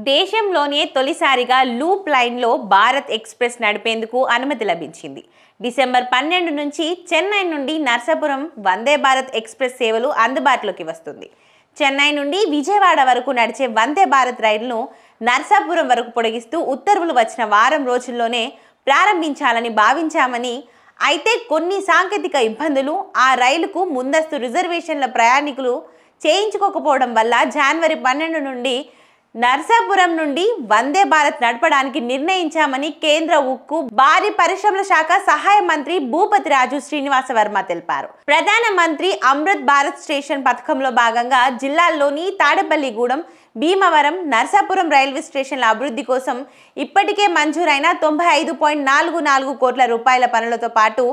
దేశంలోనే తొలిసారిగా లూప్ లైన్లో భారత్ ఎక్స్ప్రెస్ నడిపేందుకు అనుమతి లభించింది. డిసెంబర్ 12 నుంచి చెన్నై నుండి నర్సాపురం వందే భారత్ ఎక్స్ప్రెస్ సేవలు అందుబాటులోకి వస్తుంది. చెన్నై నుండి విజయవాడ వరకు నడిచే వందే భారత్ రైలును నర్సాపురం వరకు పొడిగిస్తూ ఉత్తర్వులు వచ్చిన వారం రోజుల్లోనే ప్రారంభించాలని భావించామని, అయితే కొన్ని సాంకేతిక ఇబ్బందులు, ఆ రైలుకు ముందస్తు రిజర్వేషన్ల ప్రయాణికులు చేయించుకోకపోవడం వల్ల జనవరి 12 నుండి నర్సాపురం నుండి వందే భారత్ నడపడానికి నిర్ణయించామని కేంద్ర ఉక్కు, భారీ పరిశ్రమల శాఖ సహాయ మంత్రి భూపతి రాజు శ్రీనివాస వర్మ తెలిపారు. ప్రధానమంత్రి అమృత్ భారత్ స్టేషన్ పథకంలో భాగంగా జిల్లాల్లోని తాడేపల్లిగూడెం, భీమవరం, నర్సాపురం రైల్వే స్టేషన్ల అభివృద్ధి కోసం ఇప్పటికే మంజూరైన 95.44 కోట్ల రూపాయల పనులతో పాటు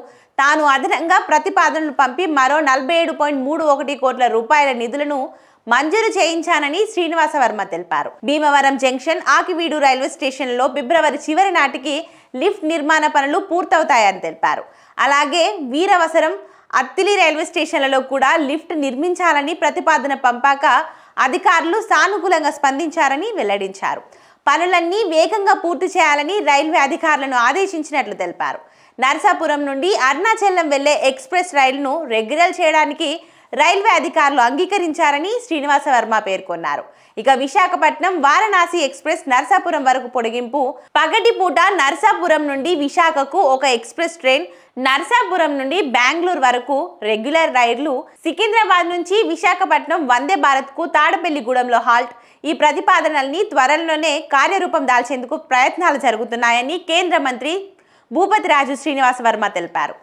తాను అదనంగా ప్రతిపాదనలు పంపి మరో 47.31 కోట్ల రూపాయల నిధులను మంజూరు చేయించానని శ్రీనివాస వర్మ తెలిపారు. భీమవరం జంక్షన్, ఆకివీడు రైల్వే స్టేషన్లలో ఫిబ్రవరి చివరి నాటికి లిఫ్ట్ నిర్మాణ పనులు పూర్తవుతాయని తెలిపారు. అలాగే వీరవసరం, అత్తిలి రైల్వే స్టేషన్లలో కూడా లిఫ్ట్ నిర్మించాలని ప్రతిపాదన పంపాక అధికారులు సానుకూలంగా స్పందించారని వెల్లడించారు. పనులన్నీ వేగంగా పూర్తి చేయాలని రైల్వే అధికారులను ఆదేశించినట్లు తెలిపారు. నర్సాపురం నుండి అరుణాచలం వెళ్లే ఎక్స్ప్రెస్ రైలును రెగ్యులర్ చేయడానికి రైల్వే అధికారులు అంగీకరించారని శ్రీనివాస వర్మ పేర్కొన్నారు. ఇక విశాఖపట్నం వారణాసి ఎక్స్ప్రెస్ నర్సాపురం వరకు పొడిగింపు, పగటిపూట నర్సాపురం నుండి విశాఖకు ఒక ఎక్స్ప్రెస్ ట్రైన్, నర్సాపురం నుండి బెంగళూరు వరకు రెగ్యులర్ రైళ్లు, సికింద్రాబాద్ నుంచి విశాఖపట్నం వందే భారత్ కు తాడేపల్లిగూడెంలో హాల్ట్, ఈ ప్రతిపాదనల్ని త్వరలోనే కార్యరూపం దాల్చేందుకు ప్రయత్నాలు జరుగుతున్నాయని కేంద్ర మంత్రి భూపతి రాజు శ్రీనివాస వర్మ తెలిపారు.